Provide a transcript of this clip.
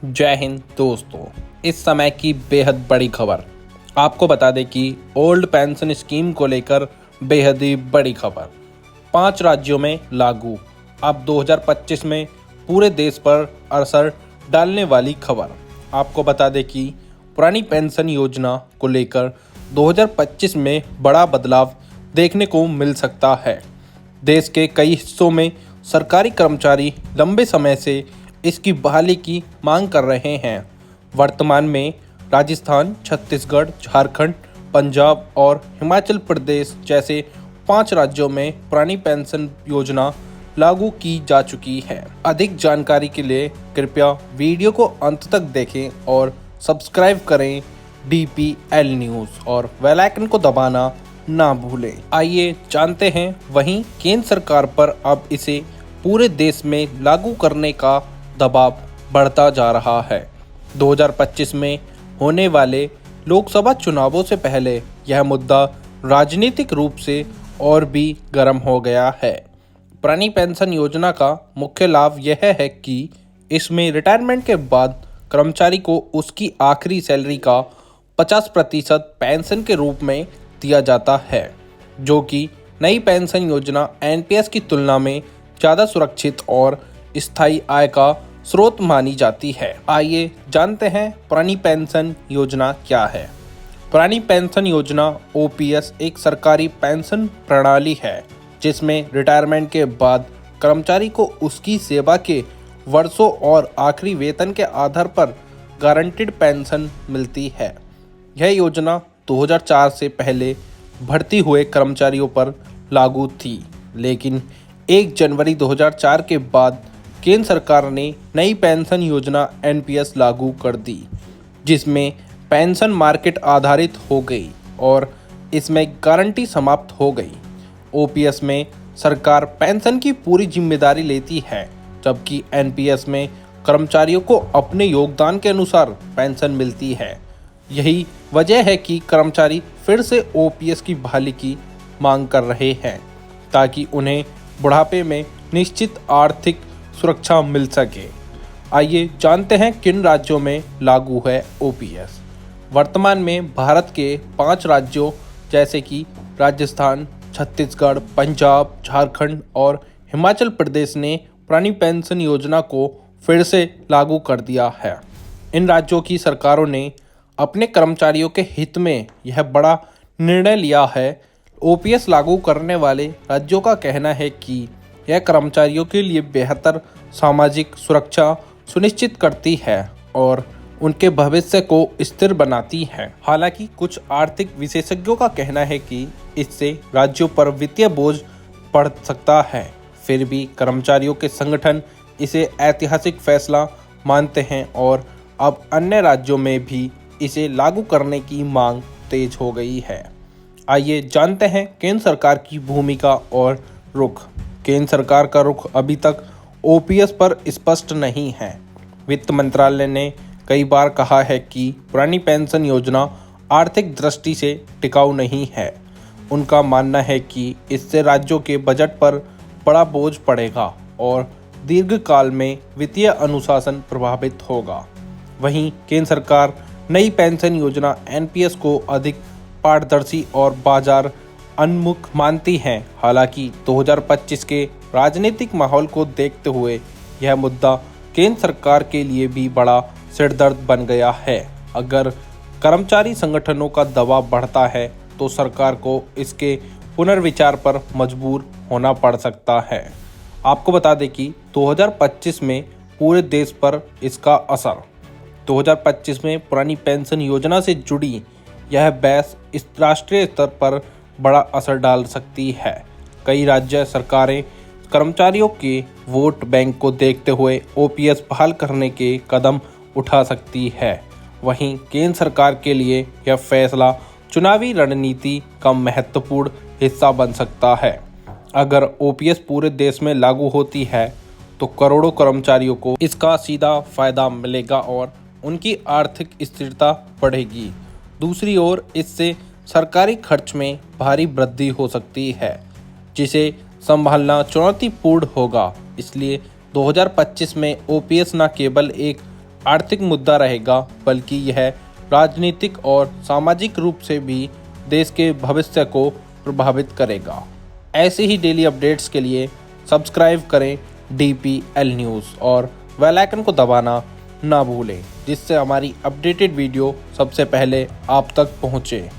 जय हिंद दोस्तों। इस समय की बेहद बड़ी खबर आपको बता दें कि ओल्ड पेंशन स्कीम को लेकर बेहद ही बड़ी खबर 5 राज्यों में लागू। अब 2025 में पूरे देश पर असर डालने वाली खबर आपको बता दें कि पुरानी पेंशन योजना को लेकर 2025 में बड़ा बदलाव देखने को मिल सकता है। देश के कई हिस्सों में सरकारी कर्मचारी लंबे समय से इसकी बहाली की मांग कर रहे हैं। वर्तमान में राजस्थान, छत्तीसगढ़, झारखंड, पंजाब और हिमाचल प्रदेश जैसे 5 राज्यों में पुरानी पेंशन योजना लागू की जा चुकी है। अधिक जानकारी के लिए कृपया वीडियो को अंत तक देखें और सब्सक्राइब करें DPL न्यूज़ और बेल आइकन को दबाना ना भूलें। आइए जानते हैं। वहीं केंद्र सरकार पर अब इसे पूरे देश में लागू करने का दबाव बढ़ता जा रहा है। 2025 में होने वाले लोकसभा चुनावों से पहले यह मुद्दा राजनीतिक रूप से और भी गर्म हो गया है। पुरानी पेंशन योजना का मुख्य लाभ यह है कि इसमें रिटायरमेंट के बाद कर्मचारी को उसकी आखिरी सैलरी का 50% पेंशन के रूप में दिया जाता है, जो कि नई पेंशन योजना NPS की तुलना में ज़्यादा सुरक्षित और स्थायी आय का स्रोत मानी जाती है। आइए जानते हैं पुरानी पेंशन योजना क्या है। पुरानी पेंशन योजना OPS एक सरकारी पेंशन प्रणाली है जिसमें रिटायरमेंट के बाद कर्मचारी को उसकी सेवा के वर्षों और आखिरी वेतन के आधार पर गारंटीड पेंशन मिलती है। यह योजना 2004 से पहले भर्ती हुए कर्मचारियों पर लागू थी, लेकिन 1 जनवरी 2004 के बाद केंद्र सरकार ने नई पेंशन योजना NPS लागू कर दी, जिसमें पेंशन मार्केट आधारित हो गई और इसमें गारंटी समाप्त हो गई। OPS में सरकार पेंशन की पूरी जिम्मेदारी लेती है, जबकि NPS में कर्मचारियों को अपने योगदान के अनुसार पेंशन मिलती है। यही वजह है कि कर्मचारी फिर से OPS की बहाली की मांग कर रहे हैं, ताकि उन्हें बुढ़ापे में निश्चित आर्थिक सुरक्षा मिल सके। आइए जानते हैं किन राज्यों में लागू है OPS। वर्तमान में भारत के 5 राज्यों जैसे कि राजस्थान, छत्तीसगढ़, पंजाब, झारखंड और हिमाचल प्रदेश ने पुरानी पेंशन योजना को फिर से लागू कर दिया है। इन राज्यों की सरकारों ने अपने कर्मचारियों के हित में यह बड़ा निर्णय लिया है। OPS लागू करने वाले राज्यों का कहना है कि यह कर्मचारियों के लिए बेहतर सामाजिक सुरक्षा सुनिश्चित करती है और उनके भविष्य को स्थिर बनाती है। हालांकि कुछ आर्थिक विशेषज्ञों का कहना है कि इससे राज्यों पर वित्तीय बोझ पड़ सकता है। फिर भी कर्मचारियों के संगठन इसे ऐतिहासिक फैसला मानते हैं और अब अन्य राज्यों में भी इसे लागू करने की मांग तेज हो गई है। आइए जानते हैं केंद्र सरकार की भूमिका और रुख। केंद्र सरकार का रुख अभी तक OPS पर स्पष्ट नहीं है। वित्त मंत्रालय ने कई बार कहा है कि पुरानी पेंशन योजना आर्थिक दृष्टि से टिकाऊ नहीं है। उनका मानना है कि इससे राज्यों के बजट पर बड़ा बोझ पड़ेगा और दीर्घकाल में वित्तीय अनुशासन प्रभावित होगा। वहीं केंद्र सरकार नई पेंशन योजना NPS को अधिक पारदर्शी और बाजार उन्मुख मानती हैं। हालांकि 2025 के राजनीतिक माहौल को देखते हुए यह मुद्दा केंद्र सरकार के लिए भी बड़ा सिरदर्द बन गया है। अगर कर्मचारी संगठनों का दबाव बढ़ता है तो सरकार को इसके पुनर्विचार पर मजबूर होना पड़ सकता है। आपको बता दें कि 2025 में पूरे देश पर इसका असर 2025 में पुरानी पेंशन योजना से जुड़ी यह बहस इस राष्ट्रीय स्तर पर बड़ा असर डाल सकती है। कई राज्य सरकारें कर्मचारियों के वोट बैंक को देखते हुए OPS बहाल करने के कदम उठा सकती है। वहीं केंद्र सरकार के लिए यह फैसला चुनावी रणनीति का महत्वपूर्ण हिस्सा बन सकता है। अगर OPS पूरे देश में लागू होती है तो करोड़ों कर्मचारियों को इसका सीधा फायदा मिलेगा और उनकी आर्थिक स्थिरता बढ़ेगी। दूसरी ओर इससे सरकारी खर्च में भारी वृद्धि हो सकती है, जिसे संभालना चुनौतीपूर्ण होगा। इसलिए 2025 में OPS न केवल एक आर्थिक मुद्दा रहेगा, बल्कि यह राजनीतिक और सामाजिक रूप से भी देश के भविष्य को प्रभावित करेगा। ऐसे ही डेली अपडेट्स के लिए सब्सक्राइब करें DPL न्यूज़ और बेल आइकन को दबाना ना भूलें, जिससे हमारी अपडेटेड वीडियो सबसे पहले आप तक पहुँचे।